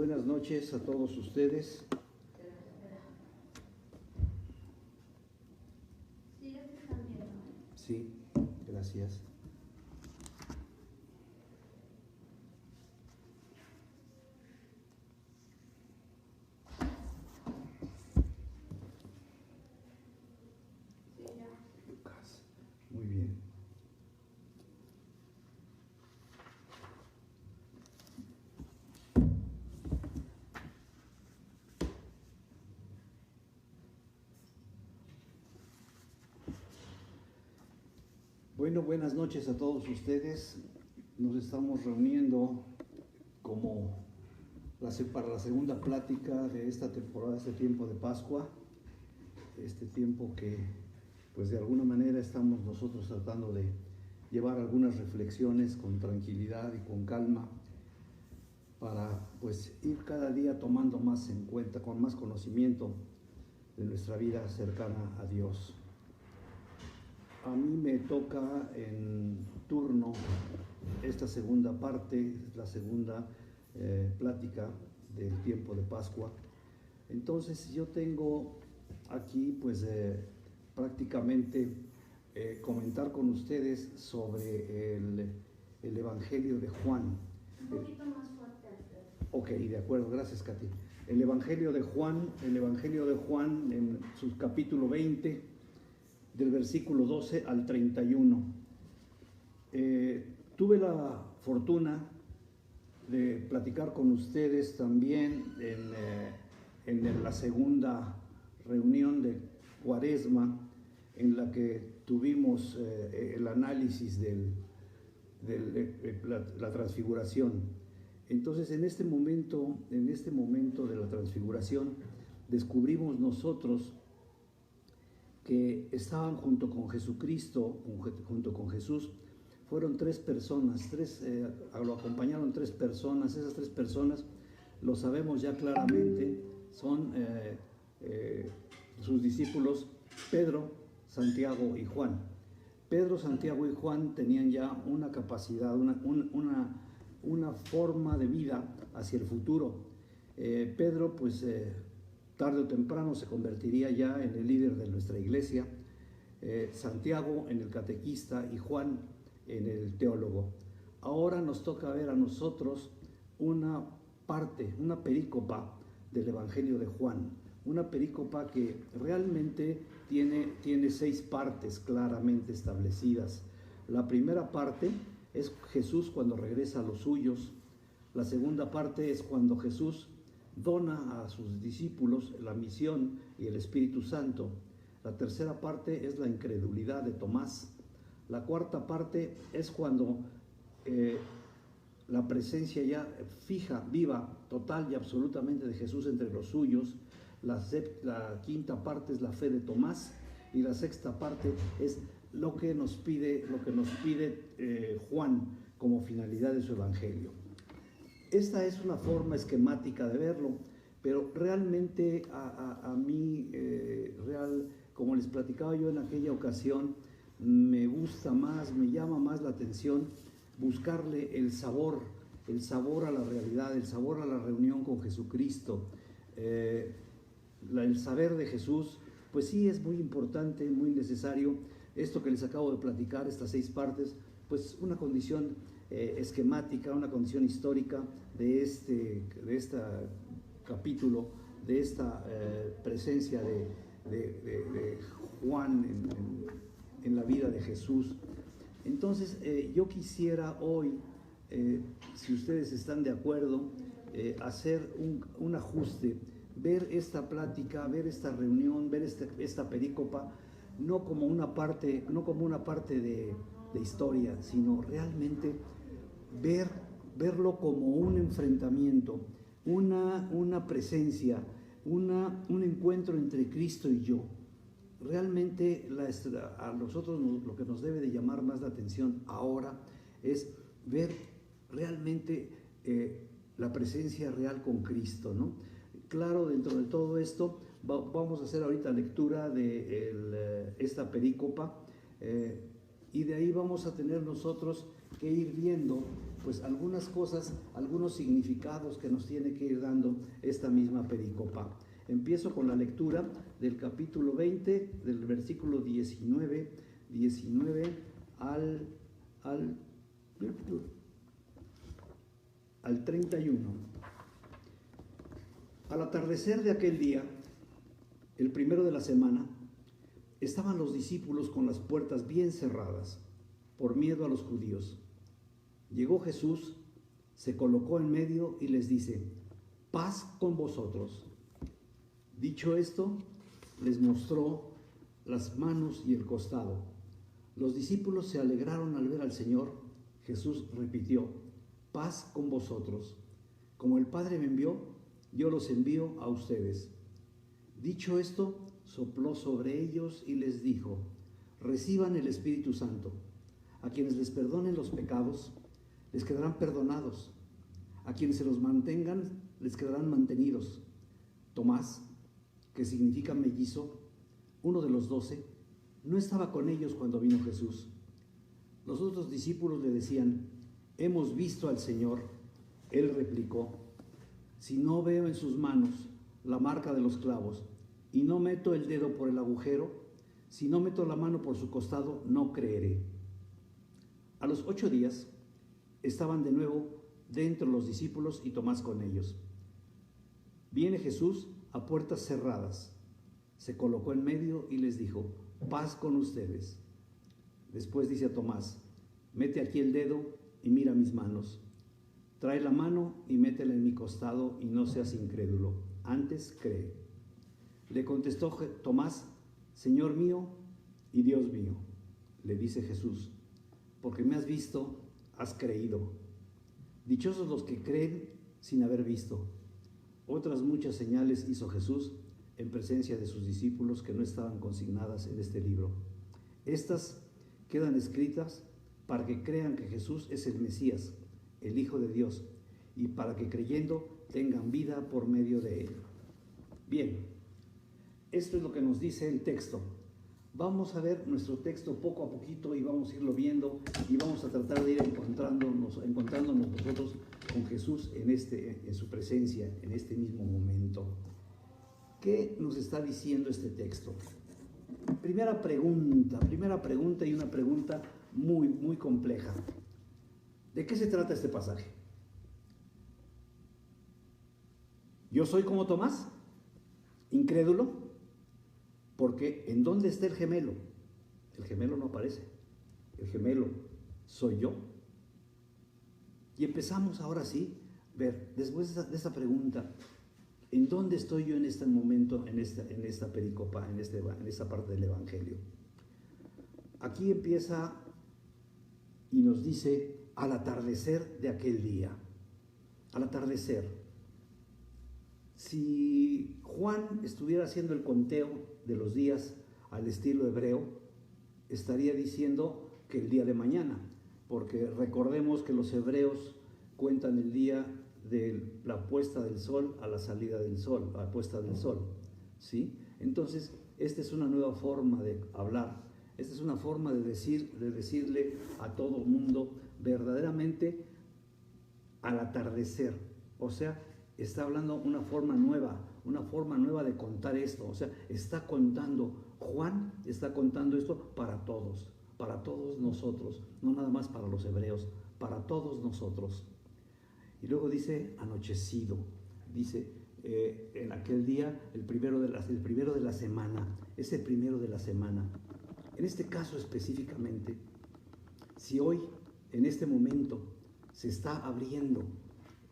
buenas noches a todos ustedes. Sí, gracias. Muy bien. Bueno, buenas noches a todos ustedes. Nos estamos reuniendo para la segunda plática de esta temporada, este tiempo de Pascua, este tiempo que pues de alguna manera estamos nosotros tratando de llevar algunas reflexiones con tranquilidad y con calma para pues ir cada día tomando más en cuenta, con más conocimiento de nuestra vida cercana a Dios. A mí me toca en turno esta segunda parte, la segunda plática del tiempo de Pascua. Entonces yo tengo aquí pues prácticamente comentar con ustedes sobre el Evangelio de Juan. Un poquito más fuerte. Ok, de acuerdo, gracias Katy. El Evangelio de Juan en su capítulo 20, del versículo 12 al 31. Tuve la fortuna de platicar con ustedes también en la segunda reunión de Cuaresma, en la que tuvimos el análisis de la transfiguración. Entonces, en este momento de la transfiguración, descubrimos nosotros que estaban junto con Jesucristo, junto con Jesús, fueron tres personas, lo acompañaron tres personas. Esas tres personas, lo sabemos ya claramente, son sus discípulos Pedro, Santiago y Juan. Pedro, Santiago y Juan tenían ya una capacidad, una forma de vida hacia el futuro. Pedro, pues tarde o temprano se convertiría ya en el líder de nuestra iglesia, Santiago en el catequista y Juan en el teólogo. Ahora nos toca ver a nosotros una parte, una perícopa del Evangelio de Juan, una perícopa que realmente tiene 6 partes claramente establecidas. La primera parte es Jesús cuando regresa a los suyos. La segunda parte es cuando Jesús dona a sus discípulos la misión y el Espíritu Santo. La tercera parte es la incredulidad de Tomás. La cuarta parte es cuando la presencia ya fija, viva, total y absolutamente de Jesús entre los suyos. La quinta parte es la fe de Tomás, y la sexta parte es lo que nos pide Juan como finalidad de su evangelio. Esta es una forma esquemática de verlo, pero realmente a mí, como les platicaba yo en aquella ocasión, me gusta más, me llama más la atención buscarle el sabor a la realidad, el sabor a la reunión con Jesucristo. El saber de Jesús, pues sí es muy importante, muy necesario. Esto que les acabo de platicar, estas 6 partes, pues una condición esquemática, una condición histórica de este capítulo, de esta presencia de Juan en la vida de Jesús. Entonces, yo quisiera hoy, si ustedes están de acuerdo, hacer un ajuste, ver esta plática, ver esta reunión, ver esta perícopa, no como una parte de historia, sino realmente verlo como un enfrentamiento, una presencia, un encuentro entre Cristo y yo. Realmente a nosotros lo que nos debe de llamar más la atención ahora es ver realmente la presencia real con Cristo, ¿no? Claro, dentro de todo esto vamos a hacer ahorita lectura de esta perícopa, y de ahí vamos a tener nosotros que ir viendo pues algunas cosas, algunos significados que nos tiene que ir dando esta misma pericopa. Empiezo con la lectura del capítulo 20, del versículo 19 al 31. Al atardecer de aquel día, el primero de la semana, estaban los discípulos con las puertas bien cerradas, por miedo a los judíos. Llegó Jesús, se colocó en medio y les dice: paz con vosotros. Dicho esto, les mostró las manos y el costado. Los discípulos se alegraron al ver al Señor. Jesús repitió: paz con vosotros. Como el Padre me envió, yo los envío a ustedes. Dicho esto, sopló sobre ellos y les dijo: reciban el Espíritu Santo. A quienes les perdonen los pecados, les quedarán perdonados. A quienes se los mantengan, les quedarán mantenidos. Tomás, que significa mellizo, uno de los 12, no estaba con ellos cuando vino Jesús. Los otros discípulos le decían: hemos visto al Señor. Él replicó: si no veo en sus manos la marca de los clavos, y no meto el dedo por el agujero, si no meto la mano por su costado, no creeré. A los 8 días estaban de nuevo dentro los discípulos y Tomás con ellos. Viene Jesús a puertas cerradas, se colocó en medio y les dijo: paz con ustedes. Después dice a Tomás: mete aquí el dedo y mira mis manos. Trae la mano y métela en mi costado y no seas incrédulo, antes cree. Le contestó Tomás: Señor mío y Dios mío. Le dice Jesús: porque me has visto, has creído. Dichosos los que creen sin haber visto. Otras muchas señales hizo Jesús en presencia de sus discípulos que no estaban consignadas en este libro. Estas quedan escritas para que crean que Jesús es el Mesías, el Hijo de Dios, y para que creyendo tengan vida por medio de él. Bien, esto es lo que nos dice el texto. Vamos a ver nuestro texto poco a poquito y vamos a irlo viendo y vamos a tratar de ir encontrándonos nosotros con Jesús en su presencia, en este mismo momento. ¿Qué nos está diciendo este texto? Primera pregunta y una pregunta muy, muy compleja. ¿De qué se trata este pasaje? ¿Yo soy como Tomás? ¿Incrédulo? Porque ¿en dónde está el gemelo? El gemelo no aparece. El gemelo soy yo. Y empezamos ahora sí, ver, después de esta pregunta, ¿en dónde estoy yo en este momento, en esta pericopa, en esta parte del Evangelio? Aquí empieza y nos dice: al atardecer de aquel día. Al atardecer. Si Juan estuviera haciendo el conteo de los días al estilo hebreo, estaría diciendo que el día de mañana, porque recordemos que los hebreos cuentan el día de la puesta del sol a la salida del sol, a la puesta del sol, ¿sí? Entonces, esta es una nueva forma de hablar, esta es una forma de decirle a todo mundo verdaderamente al atardecer, o sea, está hablando una forma nueva de contar esto, o sea, Juan está contando esto para todos nosotros, no nada más para los hebreos, para todos nosotros. Y luego dice anochecido, dice en aquel día, el primero de la semana, es el primero de la semana. En este caso específicamente, si hoy, en este momento, se está abriendo,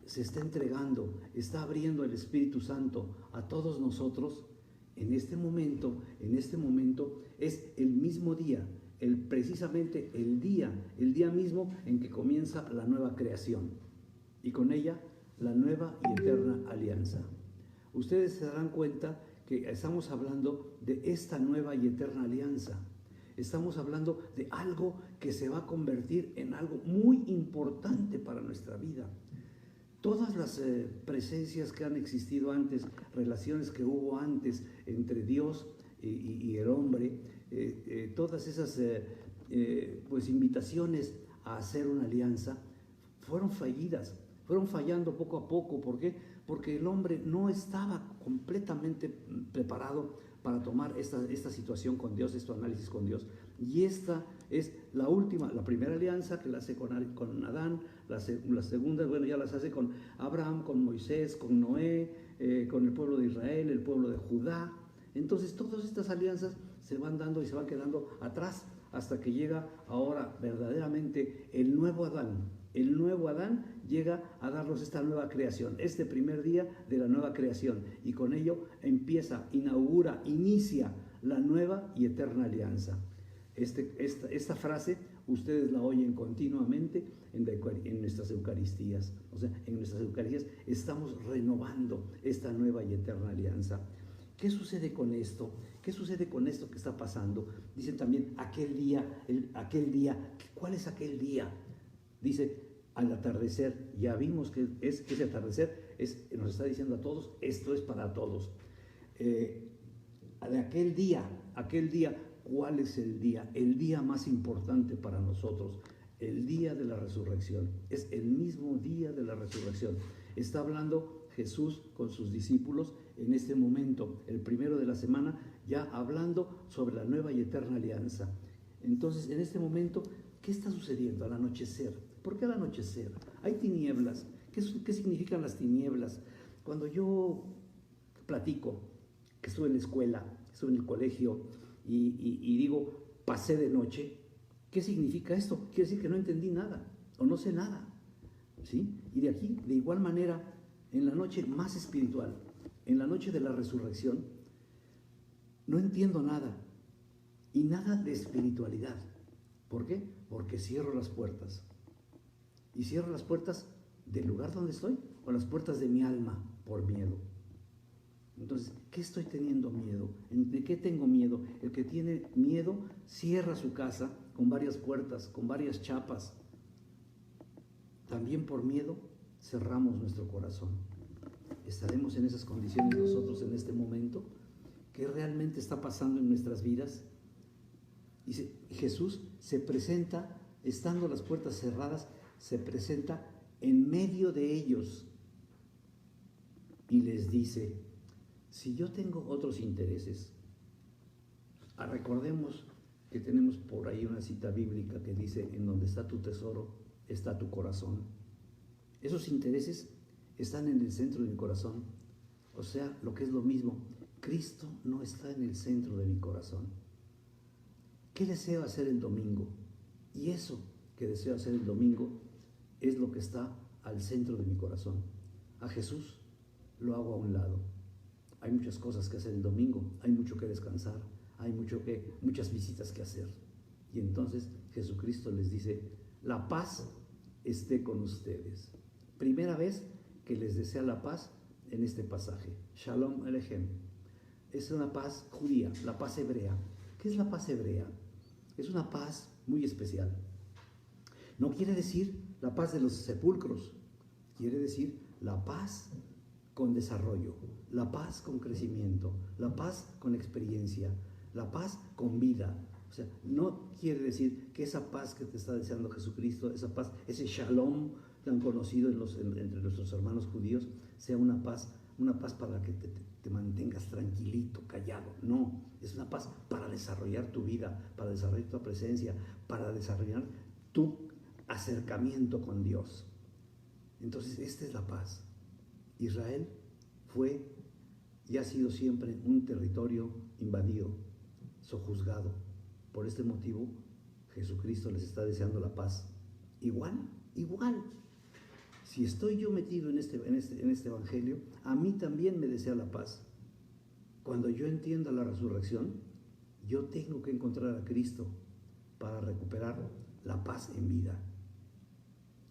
se está entregando, está abriendo el Espíritu Santo a todos nosotros, en este momento es el mismo día, precisamente el día mismo en que comienza la nueva creación y con ella la nueva y eterna alianza. Ustedes se darán cuenta que estamos hablando de esta nueva y eterna alianza. Estamos hablando de algo que se va a convertir en algo muy importante para nuestra vida. Todas las presencias que han existido antes, relaciones que hubo antes entre Dios y el hombre, todas esas pues invitaciones a hacer una alianza fueron fallidas, fueron fallando poco a poco. ¿Por qué? Porque el hombre no estaba completamente preparado para tomar esta situación con Dios, este análisis con Dios. Y esta es la última, la primera alianza que la hace con Adán, la segunda, bueno, ya las hace con Abraham, con Moisés, con Noé, con el pueblo de Israel, el pueblo de Judá. Entonces todas estas alianzas se van dando y se van quedando atrás hasta que llega ahora verdaderamente el nuevo Adán. El nuevo Adán llega a darnos esta nueva creación, este primer día de la nueva creación, y con ello inicia la nueva y eterna alianza. Esta frase ustedes la oyen continuamente en nuestras Eucaristías. O sea, en nuestras Eucaristías estamos renovando esta nueva y eterna alianza. ¿Qué sucede con esto? ¿Qué sucede con esto que está pasando? Dicen también aquel día. ¿Cuál es aquel día? Dice, al atardecer. Ya vimos que ese atardecer nos está diciendo a todos, esto es para todos. De aquel día, ¿cuál es el día? El día más importante para nosotros, el día de la resurrección. Es el mismo día de la resurrección. Está hablando Jesús con sus discípulos en este momento, el primero de la semana, ya hablando sobre la nueva y eterna alianza. Entonces, en este momento, ¿qué está sucediendo al anochecer? ¿Por qué al anochecer? Hay tinieblas. ¿Qué significan las tinieblas? Cuando yo platico que estuve en la escuela, estuve en el colegio y digo, pasé de noche, ¿qué significa esto? Quiere decir que no entendí nada o no sé nada, ¿sí? Y de aquí, de igual manera, en la noche más espiritual, en la noche de la resurrección, no entiendo nada y nada de espiritualidad. ¿Por qué? Porque cierro las puertas. Y cierro las puertas del lugar donde estoy o las puertas de mi alma por miedo. Entonces, ¿qué estoy teniendo miedo? ¿De qué tengo miedo? El que tiene miedo cierra su casa con varias puertas, con varias chapas. También por miedo cerramos nuestro corazón. ¿Estaremos en esas condiciones nosotros en este momento? ¿Qué realmente está pasando en nuestras vidas? Y Jesús se presenta, estando las puertas cerradas, se presenta en medio de ellos y les dice, si yo tengo otros intereses, recordemos que tenemos por ahí una cita bíblica que dice, en donde está tu tesoro, está tu corazón. Esos intereses están en el centro de mi corazón. O sea, lo que es lo mismo, Cristo no está en el centro de mi corazón. ¿Qué deseo hacer el domingo? Y eso que deseo hacer el domingo es lo que está al centro de mi corazón. A Jesús lo hago a un lado. Hay muchas cosas que hacer el domingo, hay mucho que descansar, hay muchas visitas que hacer. Y entonces Jesucristo les dice, la paz esté con ustedes. Primera vez que les desea la paz en este pasaje. Shalom Alechem. Es una paz judía, la paz hebrea. ¿Qué es la paz hebrea? Es una paz muy especial. No quiere decir la paz de los sepulcros, quiere decir la paz con desarrollo, la paz con crecimiento, la paz con experiencia, la paz con vida. O sea, no quiere decir que esa paz que te está deseando Jesucristo, esa paz, ese shalom tan conocido entre nuestros hermanos judíos, sea una paz para que te mantengas tranquilito, callado. No, es una paz para desarrollar tu vida, para desarrollar tu presencia, para desarrollar tu acercamiento con Dios. Entonces, esta es la paz. Israel fue y ha sido siempre un territorio invadido, sojuzgado. Por este motivo, Jesucristo les está deseando la paz. Igual. Si estoy yo metido en este evangelio, a mí también me desea la paz. Cuando yo entienda la resurrección, yo tengo que encontrar a Cristo para recuperar la paz en vida.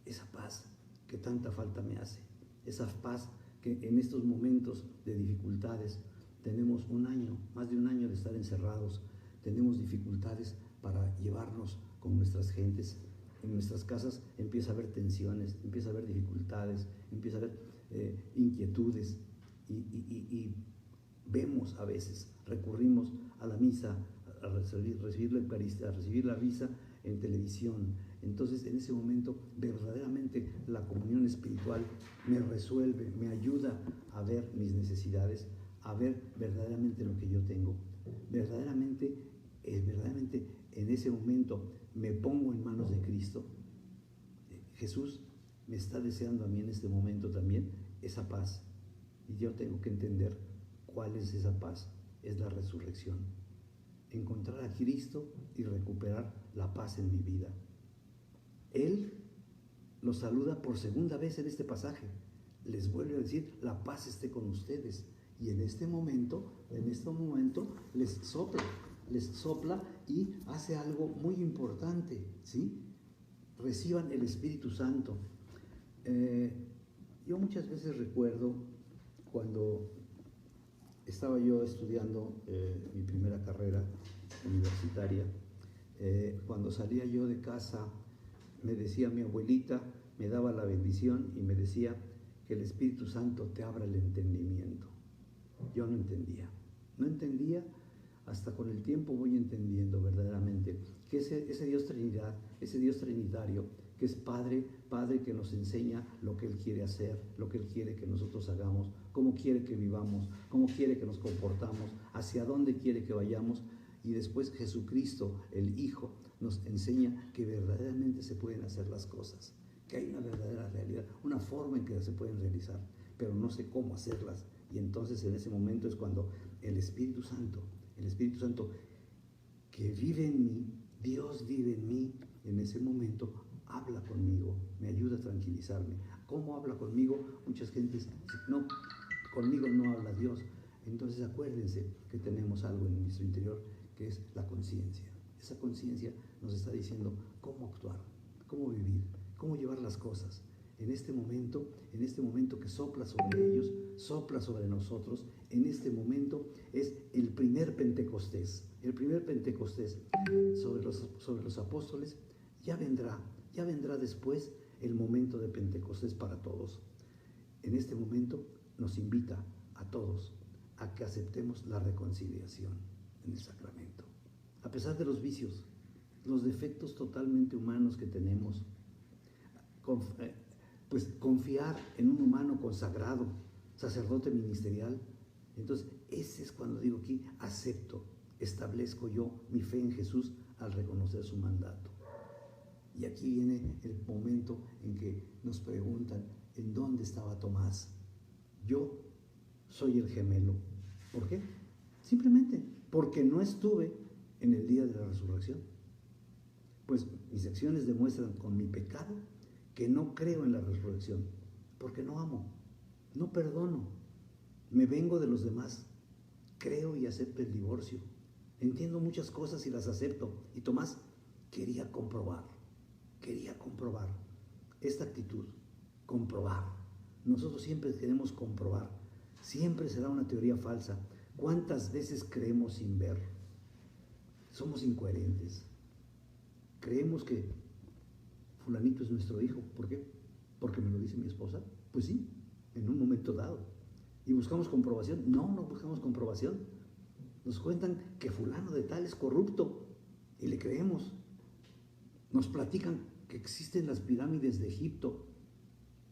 Esa paz que tanta falta me hace. Esa paz que en estos momentos de dificultades tenemos más de un año de estar encerrados, tenemos dificultades para llevarnos con nuestras gentes. En nuestras casas empieza a haber tensiones, empieza a haber dificultades, empieza a haber inquietudes y vemos a veces, recurrimos a la misa, a recibir la Eucaristía, a recibir la misa en televisión, Entonces, en ese momento, verdaderamente la comunión espiritual me resuelve, me ayuda a ver mis necesidades, a ver verdaderamente lo que yo tengo. Verdaderamente en ese momento me pongo en manos de Cristo. Jesús me está deseando a mí en este momento también esa paz. Y yo tengo que entender cuál es esa paz. Es la resurrección. Encontrar a Cristo y recuperar la paz en mi vida. Él los saluda por segunda vez en este pasaje. Les vuelve a decir, la paz esté con ustedes. Y en este momento les sopla y hace algo muy importante, ¿sí? Reciban el Espíritu Santo. Yo muchas veces recuerdo cuando estaba yo estudiando mi primera carrera universitaria, cuando salía yo de casa, me decía mi abuelita, me daba la bendición y me decía que el Espíritu Santo te abra el entendimiento. Yo no entendía, hasta con el tiempo voy entendiendo verdaderamente que ese Dios Trinidad, ese Dios Trinitario, que es Padre que nos enseña lo que Él quiere hacer, lo que Él quiere que nosotros hagamos, cómo quiere que vivamos, cómo quiere que nos comportamos, hacia dónde quiere que vayamos. Y después Jesucristo, el Hijo, nos enseña que verdaderamente se pueden hacer las cosas, que hay una verdadera realidad, una forma en que se pueden realizar, pero no sé cómo hacerlas. Y entonces en ese momento es cuando el Espíritu Santo que vive en mí, Dios vive en mí, en ese momento habla conmigo, me ayuda a tranquilizarme. ¿Cómo habla conmigo? Muchas gentes, no, conmigo no habla Dios. Entonces acuérdense que tenemos algo en nuestro interior que es la conciencia. Esa conciencia nos está diciendo cómo actuar, cómo vivir, cómo llevar las cosas. En este momento que sopla sobre ellos, sopla sobre nosotros, en este momento es el primer Pentecostés. El primer Pentecostés sobre los apóstoles. Ya vendrá después el momento de Pentecostés para todos. En este momento nos invita a todos a que aceptemos la reconciliación en el sacramento. A pesar de los vicios, los defectos totalmente humanos que tenemos, pues confiar en un humano consagrado, sacerdote ministerial. Entonces, ese es cuando digo aquí, establezco yo mi fe en Jesús al reconocer su mandato. Y aquí viene el momento en que nos preguntan, ¿en dónde estaba Tomás? Yo soy el gemelo. ¿Por qué? Simplemente porque no estuve en el día de la resurrección. Pues mis acciones demuestran con mi pecado que no creo en la resurrección, porque no amo, no perdono, me vengo de los demás, creo y acepto el divorcio, entiendo muchas cosas y las acepto. Y Tomás quería comprobar esta actitud, comprobar. Nosotros siempre queremos comprobar, siempre será una teoría falsa. ¿Cuántas veces creemos sin ver? Somos incoherentes. Creemos que fulanito es nuestro hijo. ¿Por qué? ¿Porque me lo dice mi esposa? Pues sí, en un momento dado. ¿Y buscamos comprobación? No buscamos comprobación. Nos cuentan que fulano de tal es corrupto y le creemos. Nos platican que existen las pirámides de Egipto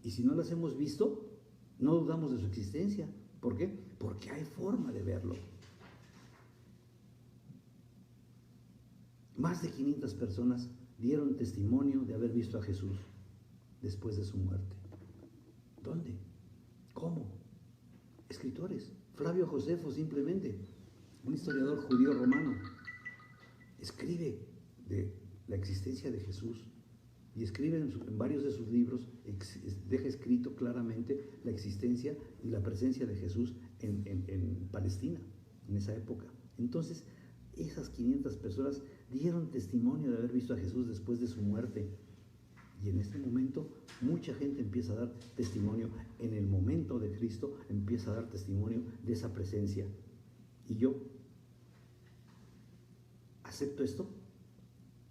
y si no las hemos visto, no dudamos de su existencia. ¿Por qué? Porque hay forma de verlo. Más de 500 personas dieron testimonio de haber visto a Jesús después de su muerte. ¿Dónde? ¿Cómo? Escritores. Flavio Josefo, simplemente, un historiador judío romano, escribe de la existencia de Jesús y escribe en varios de sus libros, deja escrito claramente la existencia y la presencia de Jesús en Palestina, en esa época. Entonces, esas 500 personas dieron testimonio de haber visto a Jesús después de su muerte. Y en este momento, mucha gente empieza a dar testimonio. En el momento de Cristo, empieza a dar testimonio de esa presencia. Y yo acepto esto.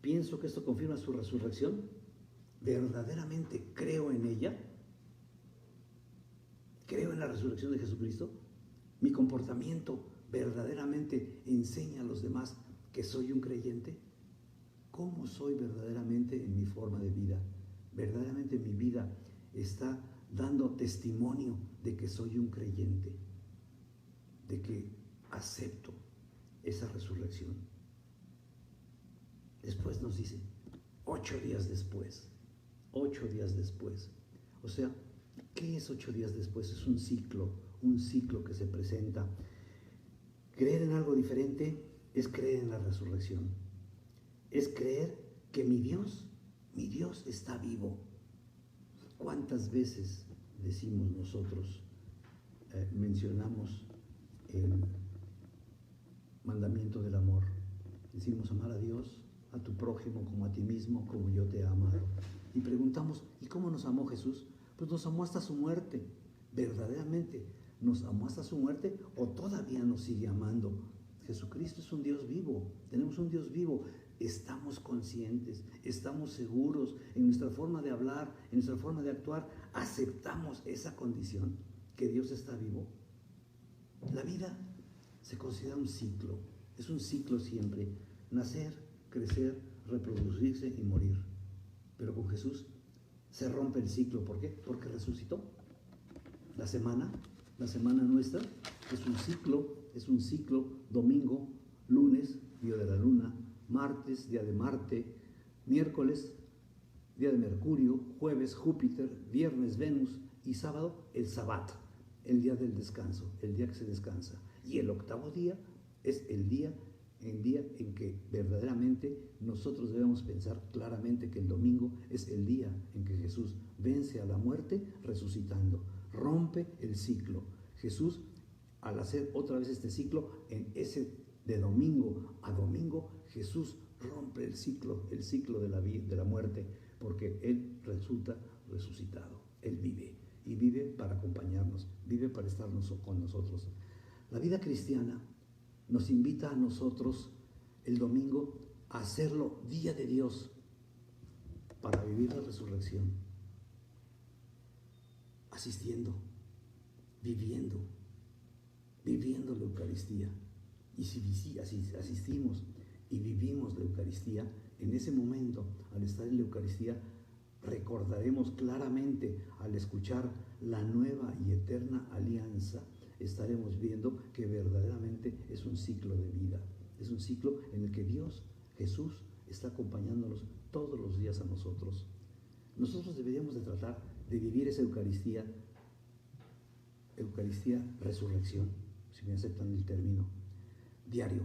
Pienso que esto confirma su resurrección. Verdaderamente creo en ella. Creo en la resurrección de Jesucristo. Mi comportamiento verdaderamente enseña a los demás que soy un creyente. ¿Cómo soy verdaderamente en mi forma de vida? Verdaderamente mi vida está dando testimonio de que soy un creyente, de que acepto esa resurrección. Después nos dice, 8 días después, 8 días después. O sea, ¿qué es 8 días después? Es un ciclo que se presenta. Creer en algo diferente es creer en la resurrección. Es creer que mi Dios está vivo. ¿Cuántas veces decimos nosotros, mencionamos el mandamiento del amor? Decimos amar a Dios, a tu prójimo como a ti mismo, como yo te he amado. Y preguntamos, ¿y cómo nos amó Jesús? Pues nos amó hasta su muerte. ¿Verdaderamente nos amó hasta su muerte o todavía nos sigue amando? Jesucristo es un Dios vivo, tenemos un Dios vivo. Estamos conscientes, estamos seguros en nuestra forma de hablar, en nuestra forma de actuar, aceptamos esa condición, que Dios está vivo. La vida se considera un ciclo, es un ciclo siempre, nacer, crecer, reproducirse y morir. Pero con Jesús se rompe el ciclo. ¿Por qué? Porque resucitó. La semana nuestra es un ciclo, domingo, lunes, día de la luna, martes, día de Marte, miércoles, día de Mercurio, jueves, Júpiter, viernes, Venus y sábado, el Sabbat, el día del descanso, el día que se descansa. Y el octavo día es el día en que verdaderamente nosotros debemos pensar claramente que el domingo es el día en que Jesús vence a la muerte resucitando, rompe el ciclo. Jesús, al hacer otra vez este ciclo, en ese de domingo a domingo, Jesús rompe el ciclo de la vida, de la muerte, porque Él resulta resucitado. Él vive, y vive para acompañarnos, vive para estar con nosotros. La vida cristiana nos invita a nosotros el domingo a hacerlo día de Dios para vivir la resurrección, asistiendo, viviendo la Eucaristía. Y si asistimos y vivimos la Eucaristía, en ese momento, al estar en la Eucaristía, recordaremos claramente, al escuchar la nueva y eterna alianza, estaremos viendo que verdaderamente es un ciclo de vida, es un ciclo en el que Dios, Jesús, está acompañándonos todos los días a nosotros. Nosotros deberíamos de tratar de vivir esa Eucaristía resurrección, si me aceptan el término, diario.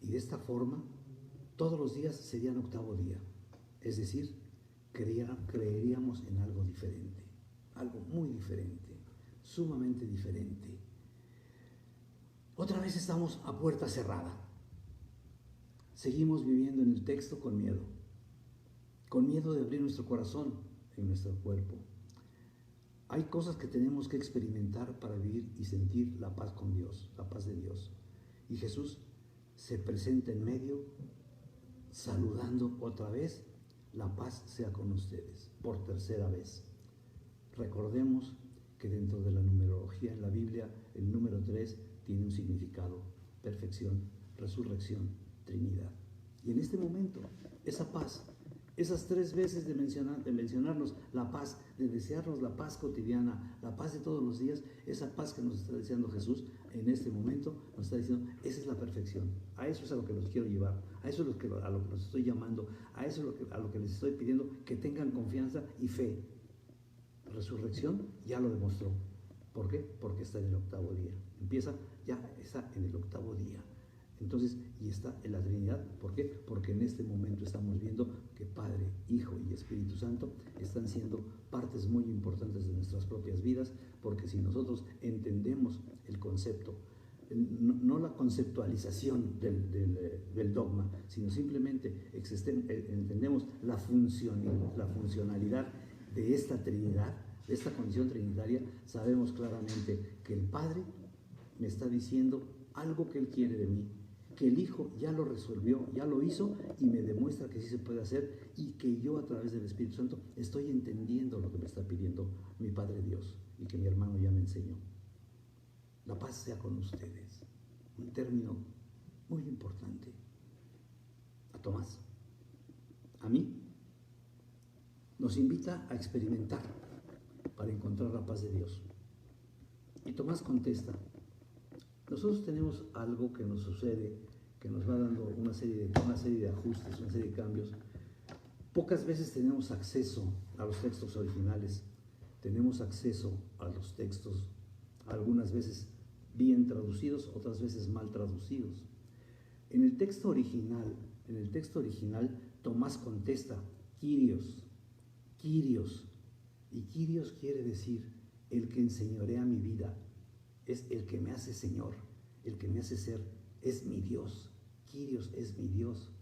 Y de esta forma, todos los días serían octavo día, es decir, creeríamos en algo diferente, algo muy diferente, sumamente diferente. Otra vez estamos a puerta cerrada. Seguimos viviendo en el texto con miedo de abrir nuestro corazón en nuestro cuerpo. Hay cosas que tenemos que experimentar para vivir y sentir la paz con Dios, la paz de Dios. Y Jesús se presenta en medio, saludando otra vez: la paz sea con ustedes, por tercera vez. Recordemos que dentro de la numerología en la Biblia, el número 3 tiene un significado: perfección, resurrección, Trinidad. Y en este momento, esa paz, esas 3 veces de mencionarnos la paz, de desearnos la paz cotidiana, la paz de todos los días, esa paz que nos está deseando Jesús, en este momento nos está diciendo: esa es la perfección. A eso es a lo que los quiero llevar, a eso es a lo que los estoy llamando, a eso es a lo que les estoy pidiendo, que tengan confianza y fe. Resurrección ya lo demostró. ¿Por qué? Porque está en el octavo día. Ya está en el octavo día. Entonces, y está en la Trinidad. ¿Por qué? Porque en este momento estamos viendo que Padre, Hijo y Espíritu Santo están siendo partes muy importantes de nuestras propias vidas, porque si nosotros entendemos el concepto, no la conceptualización del dogma, sino simplemente entendemos la funcionalidad de esta Trinidad, de esta condición trinitaria, sabemos claramente que el Padre me está diciendo algo que Él quiere de mí, que el Hijo ya lo resolvió, ya lo hizo y me demuestra que sí se puede hacer, y que yo a través del Espíritu Santo estoy entendiendo lo que me está pidiendo mi Padre Dios y que mi hermano ya me enseñó. La paz sea con ustedes. Un término muy importante. a Tomás, a mí, nos invita a experimentar para encontrar la paz de Dios. Y Tomás contesta, nosotros tenemos algo que nos sucede, que nos va dando una serie de ajustes, una serie de cambios. Pocas veces tenemos acceso a los textos originales, tenemos acceso a los textos, algunas veces bien traducidos, otras veces mal traducidos. En el texto original, Tomás contesta, Kyrios, Kyrios, y Kyrios quiere decir el que enseñorea mi vida, es el que me hace Señor, el que me hace ser, es mi Dios. Kyrios es mi Dios.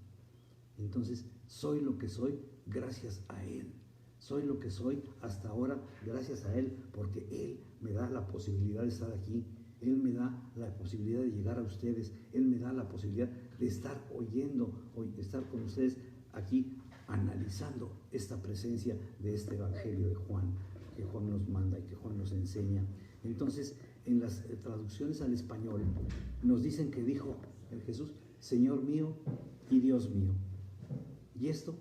Entonces, soy lo que soy gracias a Él. Soy lo que soy hasta ahora gracias a Él, porque Él me da la posibilidad de estar aquí. Él me da la posibilidad de llegar a ustedes. Él me da la posibilidad de estar oyendo, de estar con ustedes aquí, analizando esta presencia de este Evangelio de Juan, que Juan nos manda y que Juan nos enseña. Entonces, en las traducciones al español, nos dicen que dijo el Jesús, Señor mío y Dios mío. Y esto,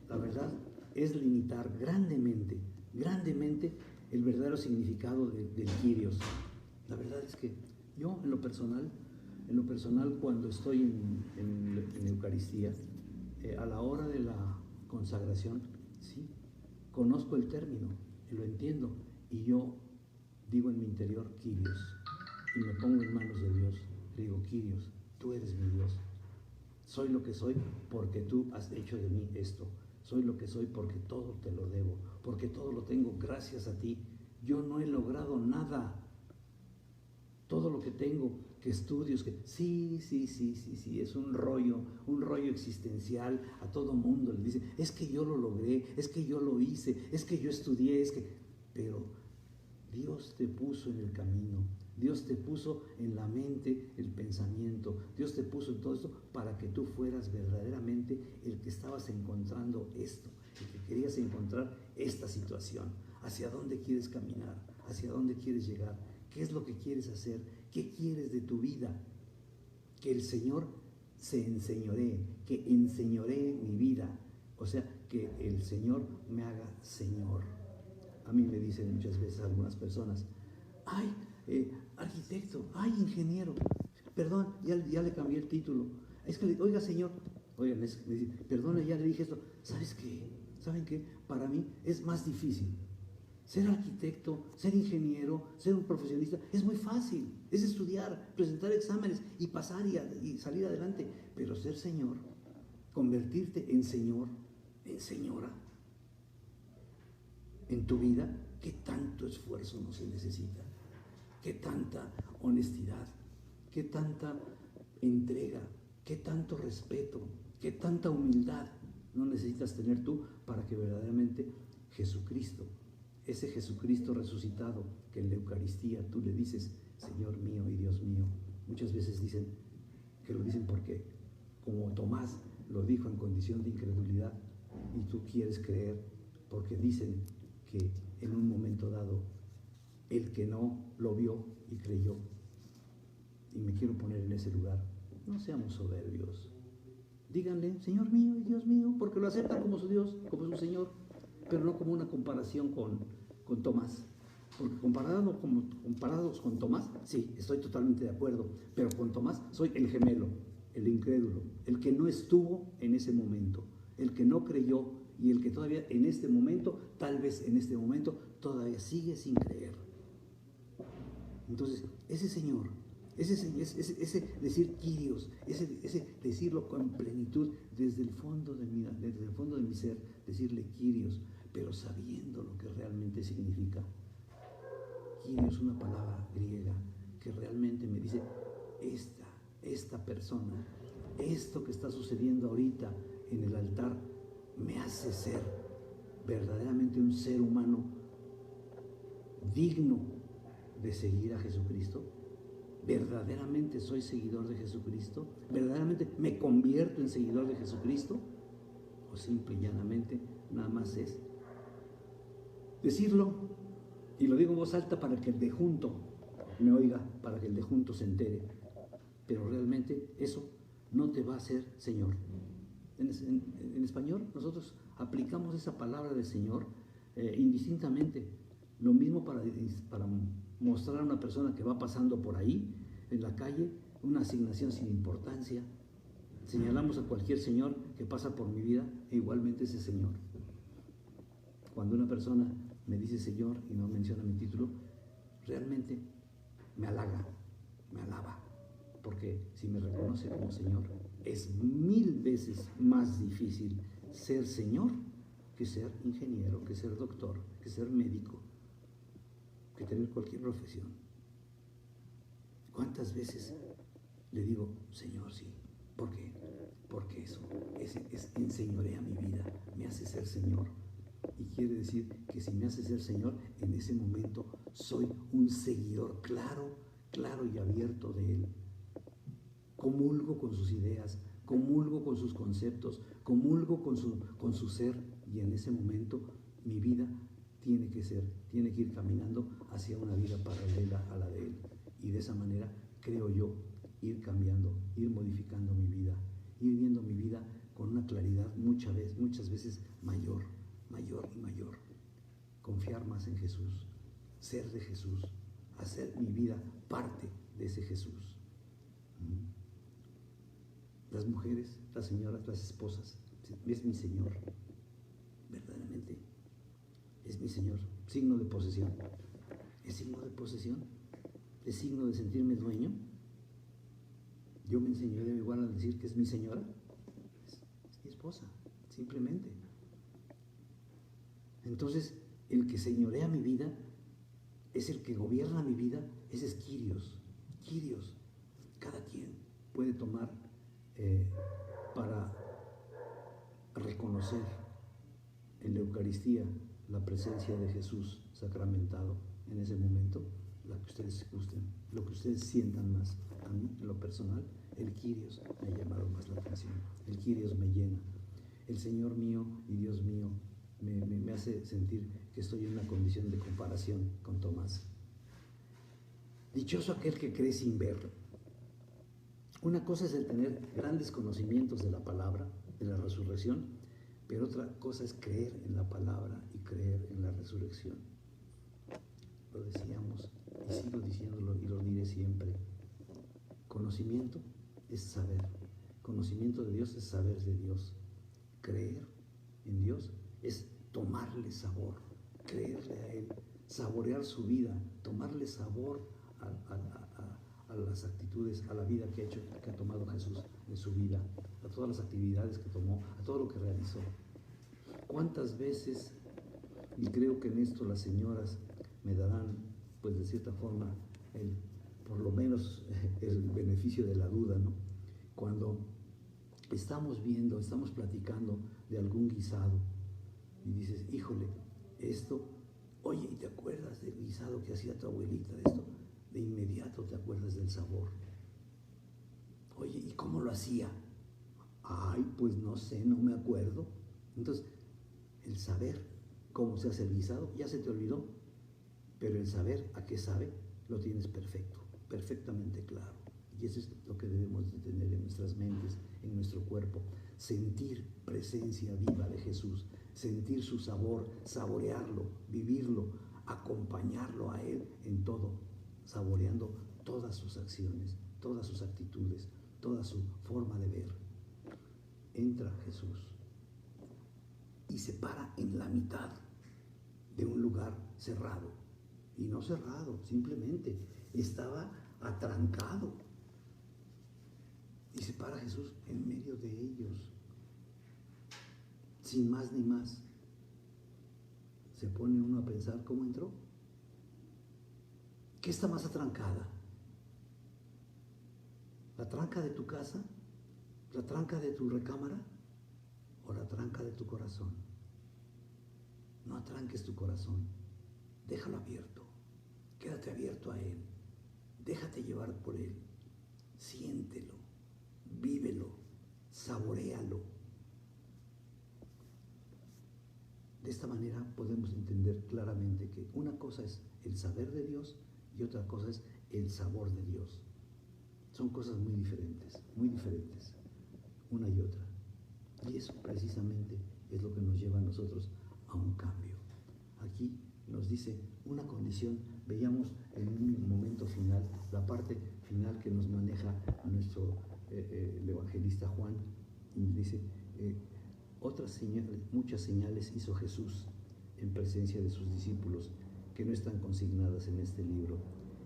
la verdad, es limitar grandemente el verdadero significado del Kyrios. La verdad es que yo, en lo personal, cuando estoy en Eucaristía, a la hora de la consagración, sí, conozco el término, y lo entiendo, y yo digo en mi interior, Kyrios, y me pongo en manos de Dios, le digo, Kyrios, tú eres mi Dios. Soy lo que soy porque tú has hecho de mí esto. Soy lo que soy porque todo te lo debo, porque todo lo tengo gracias a ti. Yo no he logrado nada. Todo lo que tengo, que estudios, que sí, es un rollo existencial. A todo mundo le dice, es que yo lo logré, es que yo lo hice, es que yo estudié, pero Dios te puso en el camino. Dios te puso en la mente el pensamiento, Dios te puso en todo esto para que tú fueras verdaderamente el que estabas encontrando esto, el que querías encontrar esta situación. ¿Hacia dónde quieres caminar? ¿Hacia dónde quieres llegar? ¿Qué es lo que quieres hacer? ¿Qué quieres de tu vida? Que el Señor se enseñoree, que enseñoree mi vida, o sea, que el Señor me haga Señor. A mí me dicen muchas veces algunas personas, ay, arquitecto, ay, ingeniero, perdón, ya le cambié el título. Es que, oiga, señor, oigan, me dice, perdona, ya le dije esto. ¿Sabes qué? ¿Saben qué? Para mí es más difícil. Ser arquitecto, ser ingeniero, ser un profesionista, es muy fácil. Es estudiar, presentar exámenes y pasar y salir adelante. Pero ser Señor, convertirte en Señor, en Señora, en tu vida, ¿qué tanto esfuerzo no se necesita? ¿Qué tanta honestidad? ¿Qué tanta entrega? ¿Qué tanto respeto? ¿Qué tanta humildad no necesitas tener tú para que verdaderamente Jesucristo, ese Jesucristo resucitado, que en la Eucaristía tú le dices, Señor mío y Dios mío? Muchas veces dicen que lo dicen porque, como Tomás lo dijo en condición de incredulidad, y tú quieres creer porque dicen que en un momento dado el que no lo vio y creyó. Y me quiero poner en ese lugar. No seamos soberbios. Díganle, Señor mío y Dios mío, porque lo aceptan como su Dios, como su Señor, pero no como una comparación con Tomás. Porque comparados con Tomás, sí, estoy totalmente de acuerdo, pero con Tomás soy el gemelo, el incrédulo, el que no estuvo en ese momento, el que no creyó y el que todavía en este momento, tal vez en este momento, todavía sigue sin creer. Entonces, ese Señor, ese decir Kyrios, ese decirlo con plenitud desde el fondo de mi ser, decirle Kyrios, pero sabiendo lo que realmente significa. Kyrios es una palabra griega que realmente me dice, esta persona, esto que está sucediendo ahorita en el altar, me hace ser verdaderamente un ser humano digno de seguir a Jesucristo. ¿Verdaderamente soy seguidor de Jesucristo? ¿Verdaderamente me convierto en seguidor de Jesucristo? ¿O simple y llanamente nada más es decirlo, y lo digo en voz alta para que el de junto me oiga, para que el de junto se entere? Pero realmente eso no te va a hacer Señor. En español nosotros aplicamos esa palabra del Señor indistintamente. Lo mismo para mostrar a una persona que va pasando por ahí, en la calle, una asignación sin importancia. Señalamos a cualquier señor que pasa por mi vida e igualmente ese señor. Cuando una persona me dice Señor y no menciona mi título, realmente me halaga, me alaba, porque si me reconoce como Señor, es 1000 veces más difícil ser Señor que ser ingeniero, que ser doctor, que ser médico, que tener cualquier profesión. ¿Cuántas veces le digo, Señor, sí? ¿Por qué? Porque eso enseñorea mi vida, me hace ser Señor. Y quiere decir que si me hace ser Señor, en ese momento soy un seguidor claro y abierto de Él. Comulgo con sus ideas, comulgo con sus conceptos, comulgo con su ser, y en ese momento mi vida tiene que ir caminando hacia una vida paralela a la de Él. Y de esa manera, creo yo, ir cambiando, ir modificando mi vida, ir viendo mi vida con una claridad muchas veces mayor y mayor. Confiar más en Jesús, ser de Jesús, hacer mi vida parte de ese Jesús. Las mujeres, las señoras, las esposas, es mi Señor, verdaderamente, es mi Señor. Signo de posesión, es signo de posesión, es signo de sentirme dueño. Yo me enseñé igual a decir que es mi señora, es mi esposa, simplemente. Entonces, el que señorea mi vida, es el que gobierna mi vida, ese es Kyrios. Kyrios, cada quien puede tomar para reconocer en la Eucaristía la presencia de Jesús sacramentado en ese momento, la que ustedes gusten, lo que ustedes sientan más. A mí, en lo personal, el Kyrios me ha llamado más la atención, el Kyrios me llena, el Señor mío y Dios mío me hace sentir que estoy en una condición de comparación con Tomás. Dichoso aquel que cree sin ver. Una cosa es el tener grandes conocimientos de la palabra, de la resurrección, pero otra cosa es creer en la palabra y creer en la resurrección. Lo decíamos y sigo diciéndolo y lo diré siempre. Conocimiento es saber. Conocimiento de Dios es saber de Dios. Creer en Dios es tomarle sabor, creerle a Él, saborear su vida, tomarle sabor a las actitudes, a la vida que ha tomado Jesús en su vida, a todas las actividades que tomó, a todo lo que realizó. ¿Cuántas veces, y creo que en esto las señoras me darán, pues de cierta forma, por lo menos el beneficio de la duda, ¿no? Cuando estamos platicando de algún guisado y dices, híjole, esto, oye, ¿y te acuerdas del guisado que hacía tu abuelita de esto? De inmediato te acuerdas del sabor. Oye, ¿y cómo lo hacía? Ay, pues no sé, no me acuerdo. Entonces, el saber cómo se hace el guisado ya se te olvidó, pero el saber a qué sabe lo tienes perfectamente claro. Y eso es lo que debemos de tener en nuestras mentes, en nuestro cuerpo. Sentir presencia viva de Jesús, sentir su sabor, saborearlo, vivirlo, acompañarlo a Él en todo, saboreando todas sus acciones, todas sus actitudes, toda su forma de ver. Entra Jesús y se para en la mitad de un lugar cerrado. Y no cerrado, simplemente estaba atrancado. Y se para Jesús en medio de ellos, sin más ni más. Se pone uno a pensar cómo entró. ¿Qué está más atrancada? ¿La tranca de tu casa? ¿La tranca de tu recámara? ¿O la tranca de tu corazón? No atranques tu corazón, déjalo abierto, quédate abierto a Él, déjate llevar por Él, siéntelo, vívelo, saboréalo. De esta manera podemos entender claramente que una cosa es el saber de Dios y otra cosa es el sabor de Dios. Son cosas muy diferentes, una y otra. Y eso precisamente es lo que nos lleva a nosotros a un cambio. Aquí nos dice una condición, veíamos en un momento final, la parte final que nos maneja nuestro el evangelista Juan, y dice, otras señales, muchas señales hizo Jesús en presencia de sus discípulos que no están consignadas en este libro.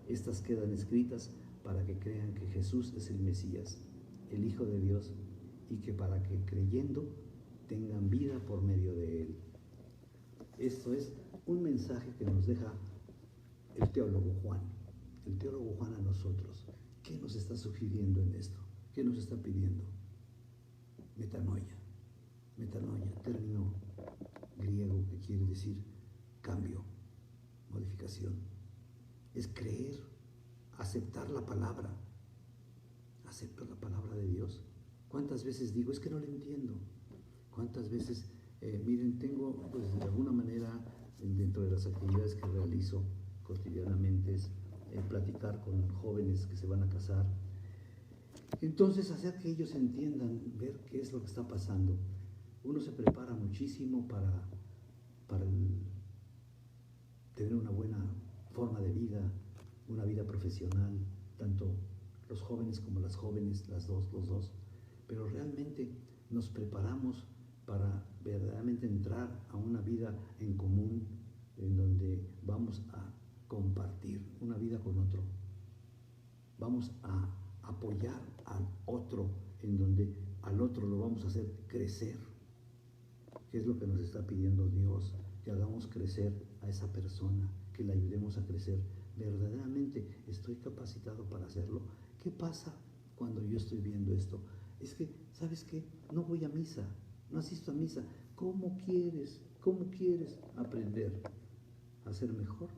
Estas quedan escritas para que crean que Jesús es el Mesías, el Hijo de Dios, y que para que creyendo tengan vida por medio de él. Esto es un mensaje que nos deja el teólogo Juan a nosotros. ¿Qué nos está sugiriendo en esto? ¿Qué nos está pidiendo? Metanoia, término griego que quiere decir cambio, modificación. Es creer, aceptar la palabra. ¿Acepto la palabra de Dios? ¿Cuántas veces digo, es que no lo entiendo? ¿Cuántas veces, miren, tengo, pues de alguna manera, dentro de las actividades que realizo cotidianamente, es platicar con jóvenes que se van a casar. Entonces, hacer que ellos entiendan, ver qué es lo que está pasando. Uno se prepara muchísimo para tener una buena forma de vida, una vida profesional, tanto los jóvenes como las jóvenes, los dos, pero realmente nos preparamos para verdaderamente entrar a una vida en común, en donde vamos a compartir una vida con otro, vamos a apoyar al otro, en donde al otro lo vamos a hacer crecer. ¿Qué es lo que nos está pidiendo Dios? Que hagamos crecer a esa persona, que la ayudemos a crecer. ¿Verdaderamente estoy capacitado para hacerlo? ¿Qué pasa cuando yo estoy viendo esto? Es que, ¿sabes qué? No voy a misa, no asisto a misa. ¿Cómo quieres aprender a ser mejor?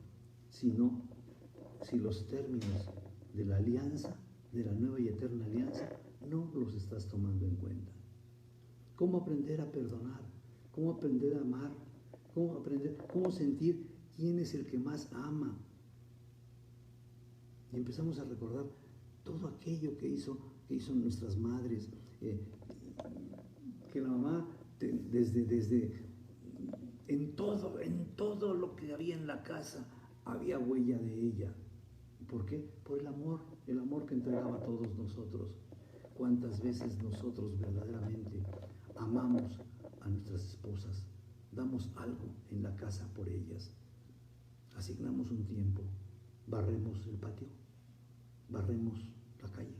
Si los términos de la alianza, de la nueva y eterna alianza, no los estás tomando en cuenta. ¿Cómo aprender a perdonar? ¿Cómo aprender a amar? ¿Cómo sentir quién es el que más ama? Y empezamos a recordar todo aquello que hizo nuestras madres, que la mamá, desde en todo lo que había en la casa, había huella de ella. ¿Por qué? Por el amor que entregaba a todos nosotros. ¿Cuántas veces nosotros verdaderamente amamos a nuestras esposas? Damos algo en la casa por ellas. Asignamos un tiempo, barremos el patio, barremos la calle,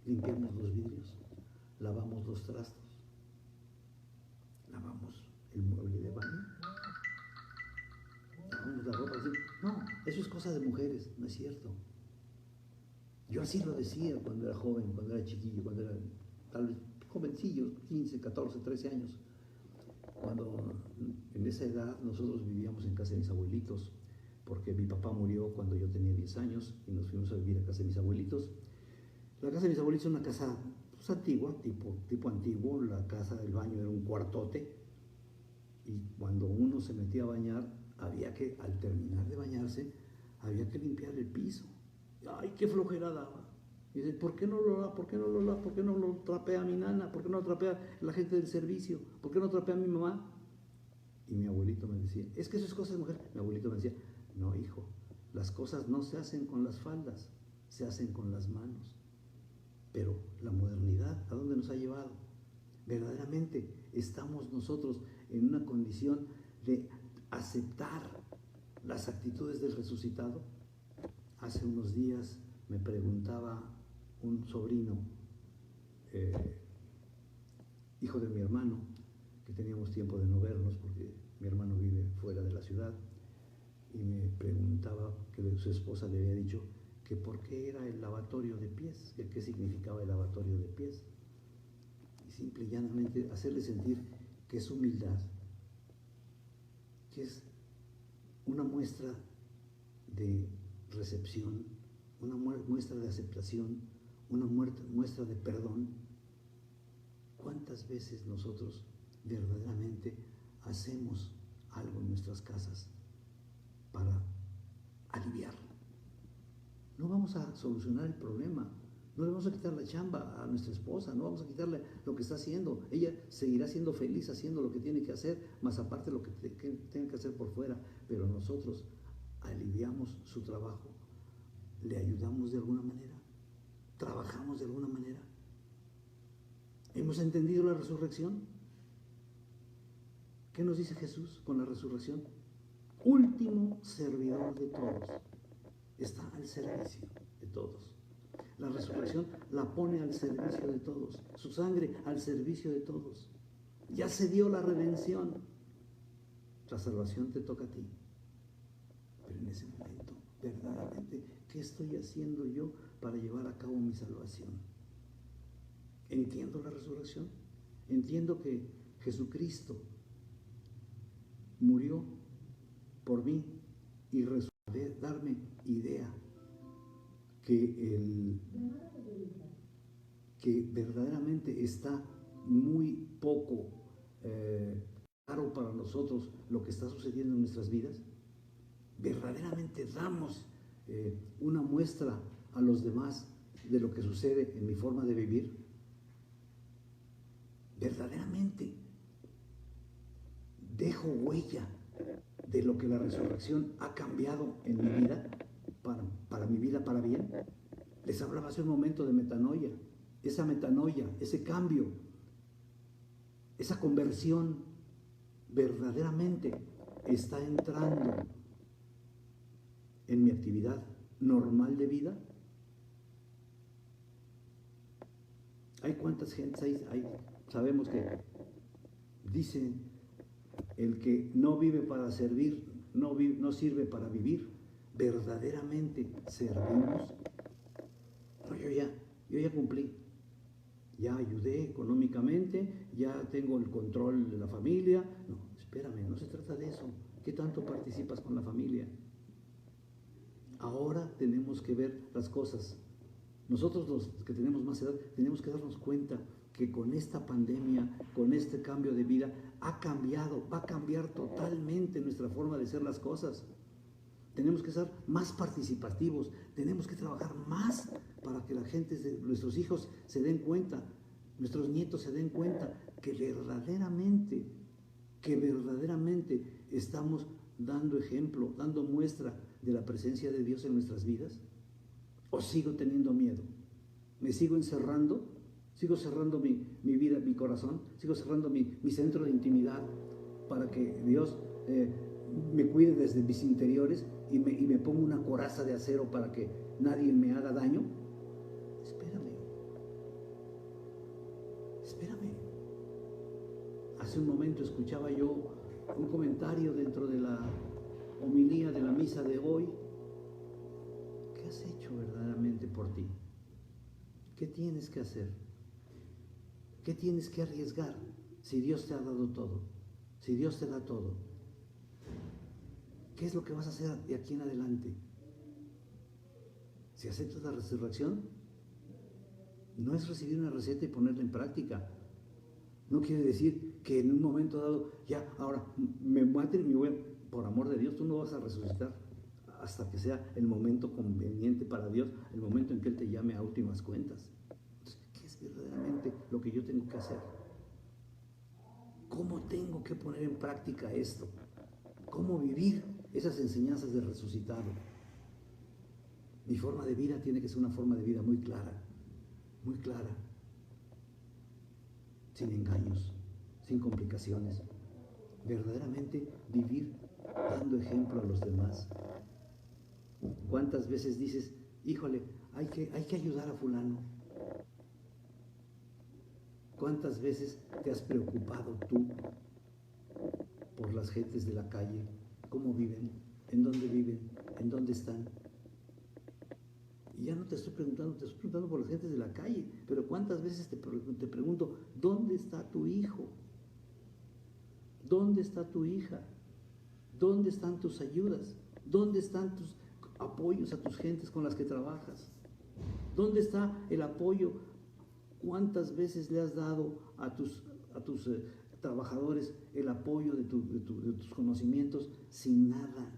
limpiamos los vidrios, lavamos los trastos, lavamos el mueble de baño, lavamos la ropa. No, eso es cosa de mujeres, no es cierto. Yo así lo decía cuando era joven, cuando era chiquillo, cuando era tal vez jovencillo, 15, 14, 13 años. Cuando en esa edad nosotros vivíamos en casa de mis abuelitos, porque mi papá murió cuando yo tenía 10 años y nos fuimos a vivir a casa de mis abuelitos. La casa de mis abuelitos es una casa pues, antigua, tipo antiguo. La casa del baño era un cuartote, y cuando uno se metía a bañar, al terminar de bañarse, había que limpiar el piso. ¡Ay, qué flojera daba! Y dice, ¿por qué no lo trapea mi nana? ¿Por qué no lo trapea la gente del servicio? ¿Por qué no trapea mi mamá? Y mi abuelito me decía, es que eso es cosa de mujer. Mi abuelito me decía, no, hijo, las cosas no se hacen con las faldas, se hacen con las manos. Pero la modernidad, ¿a dónde nos ha llevado? Verdaderamente estamos nosotros en una condición de aceptar las actitudes del resucitado. Hace unos días me preguntaba un sobrino, hijo de mi hermano, que teníamos tiempo de no vernos porque mi hermano vive fuera de la ciudad, y me preguntaba que su esposa le había dicho que por qué era el lavatorio de pies, que qué significaba el lavatorio de pies. Y simple y llanamente hacerle sentir que es humildad, que es una muestra de recepción, una muestra de aceptación, una muestra de perdón. ¿Cuántas veces nosotros verdaderamente hacemos algo en nuestras casas para aliviar? No vamos a solucionar el problema, No le vamos a quitar la chamba a nuestra esposa, no vamos a quitarle lo que está haciendo. Ella seguirá siendo feliz haciendo lo que tiene que hacer, más aparte lo que tiene que hacer por fuera. Pero nosotros aliviamos su trabajo, le ayudamos de alguna manera, trabajamos de alguna manera. ¿Hemos entendido la resurrección? ¿Qué nos dice Jesús con la resurrección? Último servidor de todos. Está al servicio de todos. La resurrección la pone al servicio de todos. Su sangre al servicio de todos. Ya se dio la redención. La salvación te toca a ti. Pero en ese momento, verdaderamente, ¿qué estoy haciendo yo para llevar a cabo mi salvación? ¿Entiendo la resurrección? Entiendo que Jesucristo murió por mí y resucitó, darme idea que verdaderamente está muy poco claro para nosotros lo que está sucediendo en nuestras vidas. Verdaderamente damos una muestra a los demás de lo que sucede en mi forma de vivir. Verdaderamente dejo huella de lo que la resurrección ha cambiado en mi vida, para mi vida, para bien. Les hablaba hace un momento de metanoia. Esa metanoia, ese cambio, esa conversión verdaderamente está entrando en mi actividad normal de vida. Hay cuántas gentes hay, sabemos que dicen: el que no vive para servir, no sirve para vivir. ¿Verdaderamente servimos? No, yo ya cumplí. Ya ayudé económicamente, ya tengo el control de la familia. No, espérame, no se trata de eso. ¿Qué tanto participas con la familia? Ahora tenemos que ver las cosas. Nosotros los que tenemos más edad, tenemos que darnos cuenta que con esta pandemia, con este cambio de vida, ha cambiado, va a cambiar totalmente nuestra forma de hacer las cosas. Tenemos que ser más participativos, tenemos que trabajar más para que la gente, nuestros hijos se den cuenta, nuestros nietos se den cuenta que verdaderamente estamos dando ejemplo, dando muestra de la presencia de Dios en nuestras vidas. ¿O sigo teniendo miedo? ¿Me sigo encerrando? ¿Sigo cerrando mi vida, mi corazón? ¿Sigo cerrando mi centro de intimidad para que Dios me cuide desde mis interiores y me ponga una coraza de acero para que nadie me haga daño? Espérame. Hace un momento escuchaba yo un comentario dentro de la homilía de la misa de hoy. ¿Qué has hecho verdaderamente por ti? ¿Qué tienes que hacer? ¿Qué tienes que arriesgar si Dios te ha dado todo? Si Dios te da todo. ¿Qué es lo que vas a hacer de aquí en adelante? Si aceptas la resurrección, no es recibir una receta y ponerla en práctica. No quiere decir que en un momento dado, ya, ahora me maten y me voy. Por amor de Dios, tú no vas a resucitar hasta que sea el momento conveniente para Dios, el momento en que Él te llame a últimas cuentas. Entonces, ¿qué es verdaderamente lo que yo tengo que hacer? ¿Cómo tengo que poner en práctica esto? ¿Cómo vivir esas enseñanzas del resucitado? Mi forma de vida tiene que ser una forma de vida muy clara, sin engaños, sin complicaciones. Verdaderamente vivir dando ejemplo a los demás. ¿Cuántas veces dices, híjole, hay que ayudar a fulano? ¿Cuántas veces te has preocupado tú por las gentes de la calle? ¿Cómo viven? ¿En dónde viven? ¿En dónde están? Y ya no te estoy preguntando por las gentes de la calle, pero ¿cuántas veces te pregunto, ¿dónde está tu hijo? ¿Dónde está tu hija? ¿Dónde están tus ayudas? ¿Dónde están tus apoyos a tus gentes con las que trabajas? ¿Dónde está el apoyo? ¿Cuántas veces le has dado a tus trabajadores el apoyo de tus conocimientos sin nada?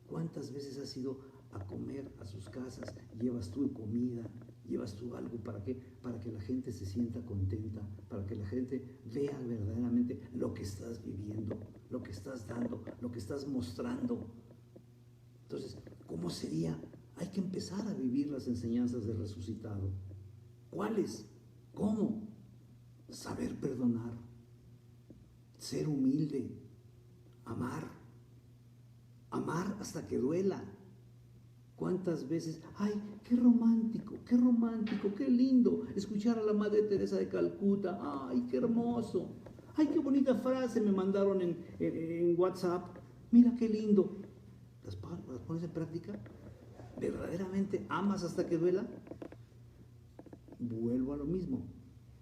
¿Cuántas veces has ido a comer a sus casas, llevas tú comida, Llevas tú algo para que la gente se sienta contenta, para que la gente vea verdaderamente lo que estás viviendo, lo que estás dando, lo que estás mostrando. Entonces, ¿cómo sería? Hay que empezar a vivir las enseñanzas del resucitado. ¿Cuáles? ¿Cómo? Saber perdonar, ser humilde, amar hasta que duela. ¿Cuántas veces? ¡Ay, qué romántico, qué lindo! Escuchar a la Madre Teresa de Calcuta. ¡Ay, qué hermoso! ¡Ay, qué bonita frase me mandaron en WhatsApp! ¡Mira qué lindo! ¿Las pones en práctica? ¿Verdaderamente amas hasta que duela? Vuelvo a lo mismo.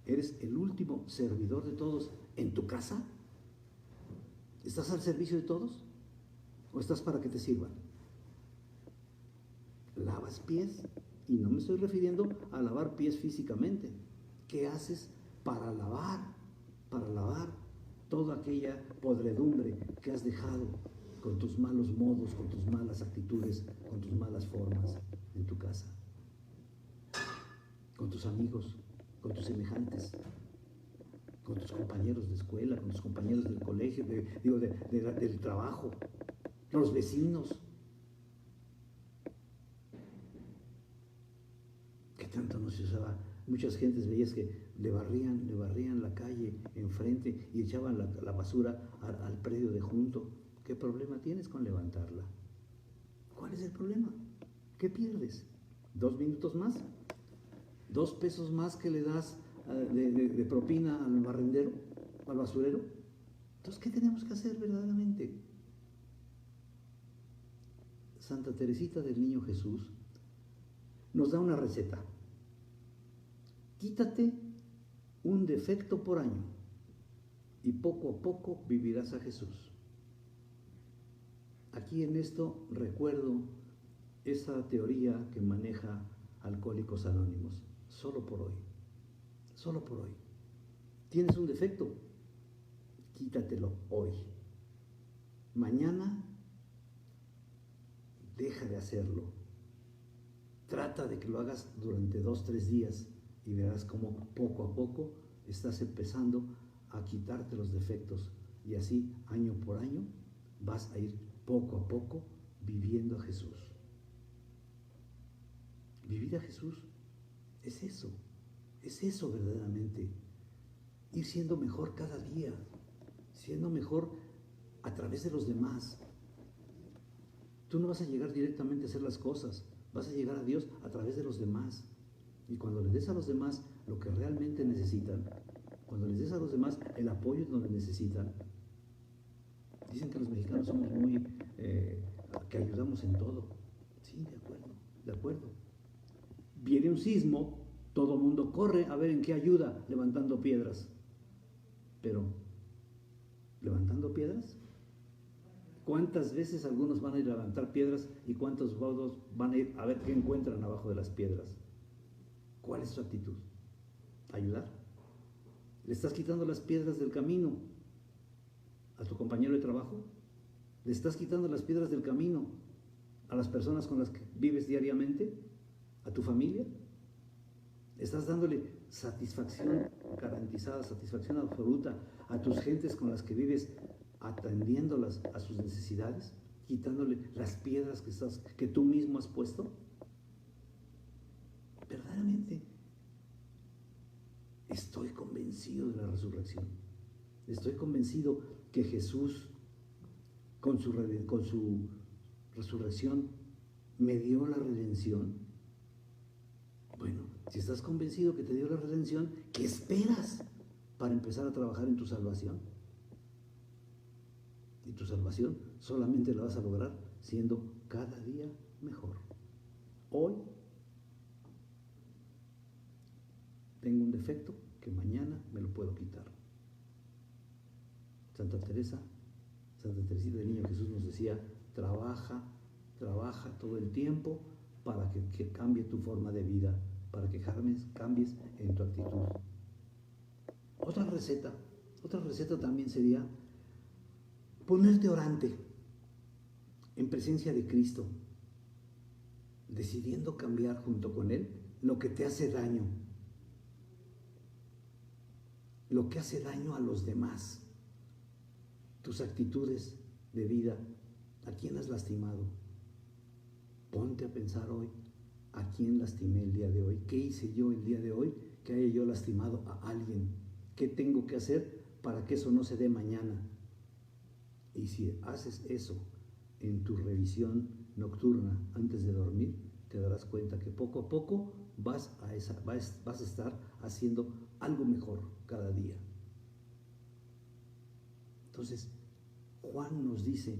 ¿Eres el último servidor de todos en tu casa? ¿Estás al servicio de todos? ¿O estás para que te sirvan? ¿Lavas pies? Y no me estoy refiriendo a lavar pies físicamente. ¿Qué haces para lavar toda aquella podredumbre que has dejado con tus malos modos, con tus malas actitudes, con tus malas formas en tu casa? Con tus amigos, con tus semejantes, con tus compañeros de escuela, con tus compañeros del colegio, del trabajo, los vecinos. ¿Qué tanto no se usaba? Muchas gentes veías que le barrían la calle enfrente y echaban la basura al predio de junto. ¿Qué problema tienes con levantarla? ¿Cuál es el problema? ¿Qué pierdes? ¿2 minutos más? ¿2 pesos más que le das de propina al barrendero, al basurero? Entonces, ¿qué tenemos que hacer verdaderamente? Santa Teresita del Niño Jesús nos da una receta. Quítate un defecto por año y poco a poco vivirás a Jesús. Aquí en esto recuerdo esa teoría que maneja Alcohólicos Anónimos. Solo por hoy. ¿Tienes un defecto? Quítatelo hoy. Mañana deja de hacerlo. Trata de que lo hagas durante 2-3 días y verás cómo poco a poco estás empezando a quitarte los defectos y así año por año vas a ir poco a poco viviendo a Jesús. Vivir a Jesús es eso verdaderamente. Ir siendo mejor cada día, siendo mejor a través de los demás. Tú no vas a llegar directamente a hacer las cosas, vas a llegar a Dios a través de los demás. Y cuando les des a los demás lo que realmente necesitan, cuando les des a los demás el apoyo donde necesitan, dicen que los mexicanos somos muy, que ayudamos en todo. Sí, de acuerdo. Viene un sismo, todo el mundo corre a ver en qué ayuda, levantando piedras. Pero, ¿levantando piedras? ¿Cuántas veces algunos van a ir a levantar piedras y cuántos van a ir a ver qué encuentran abajo de las piedras? ¿Cuál es su actitud? ¿Ayudar? ¿Le estás quitando las piedras del camino a tu compañero de trabajo? ¿Le estás quitando las piedras del camino a las personas con las que vives diariamente? ¿A tu familia? ¿Estás dándole satisfacción garantizada, satisfacción absoluta a tus gentes con las que vives, atendiéndolas a sus necesidades, quitándole las piedras que tú mismo has puesto? Verdaderamente estoy convencido de la resurrección. Estoy convencido que Jesús, con su resurrección, me dio la redención. Bueno, si estás convencido que te dio la redención, ¿qué esperas para empezar a trabajar en tu salvación? Y tu salvación solamente la vas a lograr siendo cada día mejor. Hoy tengo un defecto que mañana me lo puedo quitar. Santa Teresita del Niño Jesús nos decía, trabaja todo el tiempo para que cambie tu forma de vida, para que cambies en tu actitud. Otra receta también sería ponerte orante en presencia de Cristo, decidiendo cambiar junto con Él lo que te hace daño, lo que hace daño a los demás, tus actitudes de vida, ¿a quién has lastimado? Ponte a pensar hoy, ¿a quién lastimé el día de hoy? ¿Qué hice yo el día de hoy que haya yo lastimado a alguien? ¿Qué tengo que hacer para que eso no se dé mañana? Y si haces eso en tu revisión nocturna antes de dormir, te darás cuenta que poco a poco vas a estar haciendo algo mejor cada día. Entonces, Juan nos dice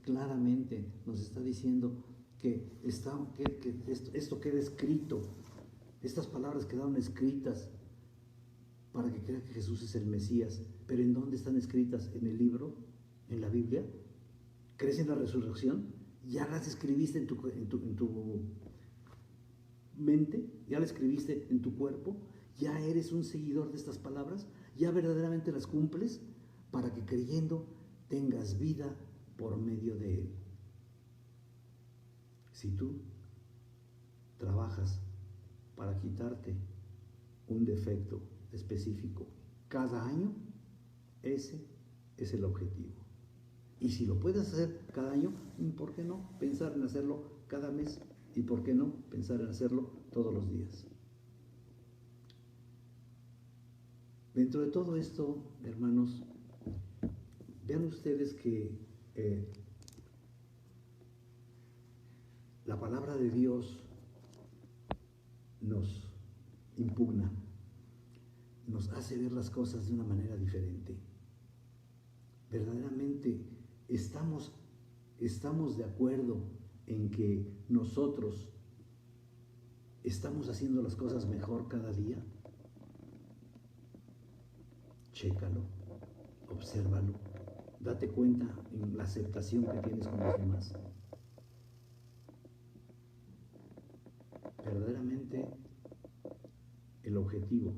claramente, nos está diciendo que esto queda escrito, estas palabras quedaron escritas para que crean que Jesús es el Mesías. ¿Pero en dónde están escritas? ¿En el libro? ¿En la Biblia? ¿Crees en la resurrección? ¿Ya las escribiste en tu mente? ¿Ya las escribiste en tu cuerpo? ¿Ya eres un seguidor de estas palabras? ¿Ya verdaderamente las cumples? Para que creyendo tengas vida por medio de Él. Si tú trabajas para quitarte un defecto específico cada año, ese es el objetivo. Y si lo puedes hacer cada año, ¿por qué no pensar en hacerlo cada mes? ¿Y por qué no pensar en hacerlo todos los días? Dentro de todo esto, hermanos, vean ustedes que la palabra de Dios nos impugna, nos hace ver las cosas de una manera diferente. Verdaderamente estamos de acuerdo en que nosotros estamos haciendo las cosas mejor cada día. Chécalo, obsérvalo, date cuenta en la aceptación que tienes con los demás. Verdaderamente el objetivo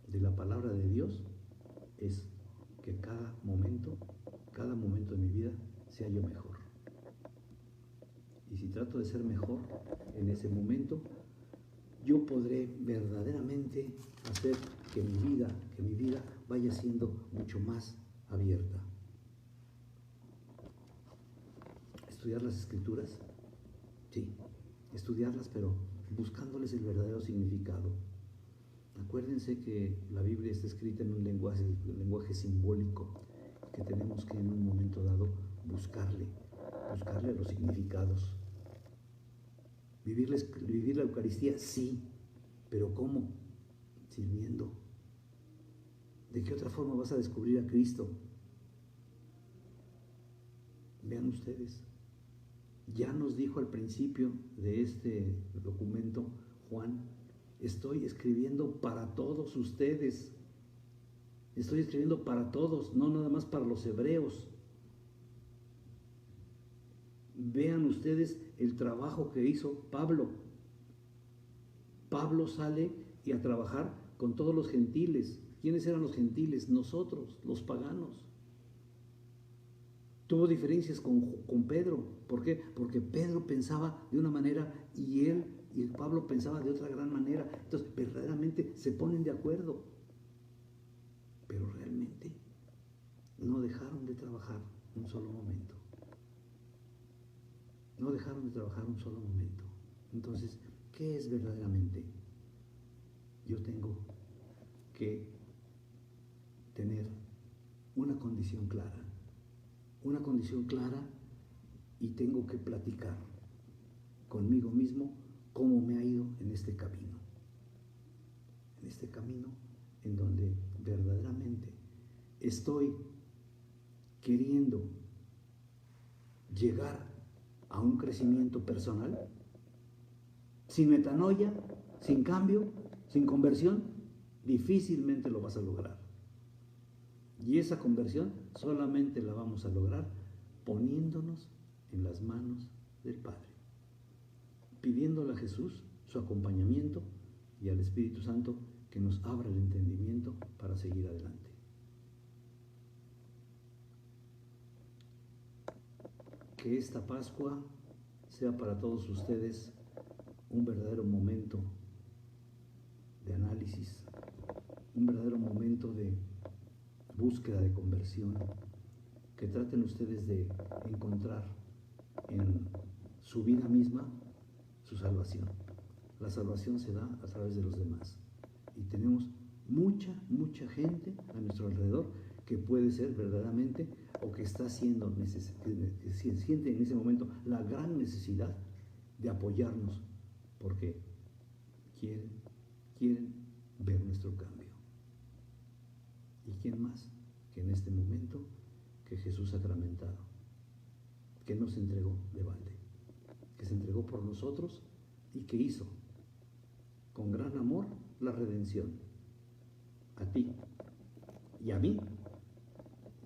de la palabra de Dios es que cada momento de mi vida sea yo mejor. Y si trato de ser mejor en ese momento, yo podré verdaderamente hacer que mi vida vaya siendo mucho más abierta. ¿Estudiar las Escrituras? Sí, estudiarlas, pero buscándoles el verdadero significado. Acuérdense que la Biblia está escrita en un lenguaje simbólico, que tenemos que en un momento dado buscarle los significados. Vivir la Eucaristía, sí, pero ¿cómo? Sirviendo. ¿De qué otra forma vas a descubrir a Cristo? Vean ustedes, ya nos dijo al principio de este documento Juan: estoy escribiendo para todos ustedes. Estoy escribiendo para todos, no nada más para los hebreos. Vean ustedes el trabajo que hizo Pablo. Pablo sale y a trabajar con todos los gentiles. ¿Quiénes eran los gentiles? Nosotros, los paganos. Tuvo diferencias con Pedro. ¿Por qué? Porque Pedro pensaba de una manera y Pablo pensaba de otra gran manera. Entonces, verdaderamente se ponen de acuerdo. Pero realmente no dejaron de trabajar un solo momento. No dejaron de trabajar un solo momento. Entonces, ¿qué es verdaderamente? Yo tengo que tener una condición clara. Una condición clara, y tengo que platicar conmigo mismo cómo me ha ido en este camino. En este camino en donde verdaderamente estoy queriendo llegar a un crecimiento personal, sin metanoia, sin cambio, sin conversión, difícilmente lo vas a lograr. Y esa conversión solamente la vamos a lograr poniéndonos en las manos del Padre, pidiéndole a Jesús su acompañamiento y al Espíritu Santo que nos abra el entendimiento para seguir adelante. Que esta Pascua sea para todos ustedes un verdadero momento de análisis, un verdadero momento de búsqueda de conversión, que traten ustedes de encontrar en su vida misma su salvación. La salvación se da a través de los demás. Y tenemos mucha gente a nuestro alrededor que puede ser verdaderamente o que está siendo, que siente en ese momento la gran necesidad de apoyarnos porque quieren ver nuestro cambio. ¿Y quién más que en este momento que Jesús sacramentado, que nos entregó de balde, que se entregó por nosotros y que hizo con gran amor la redención? A ti y a mí,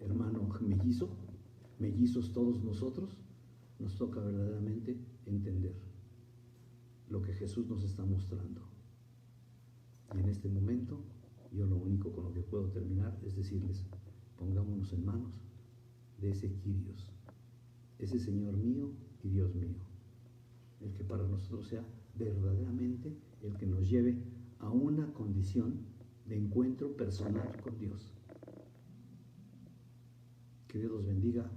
hermano mellizo, mellizos todos nosotros, nos toca verdaderamente entender lo que Jesús nos está mostrando. Y en este momento, yo lo único con lo que puedo terminar es decirles, pongámonos en manos de ese Kyrios, ese Señor mío y Dios mío, el que para nosotros sea verdaderamente el que nos lleve a una condición de encuentro personal con Dios. Que Dios los bendiga,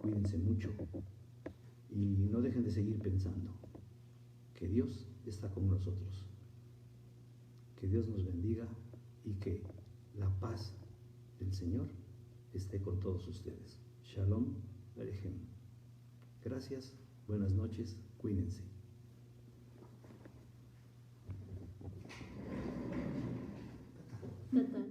cuídense mucho y no dejen de seguir pensando que Dios está con nosotros. Que Dios nos bendiga y que la paz del Señor esté con todos ustedes. Shalom Aleichem. Gracias, buenas noches, cuídense. Tata.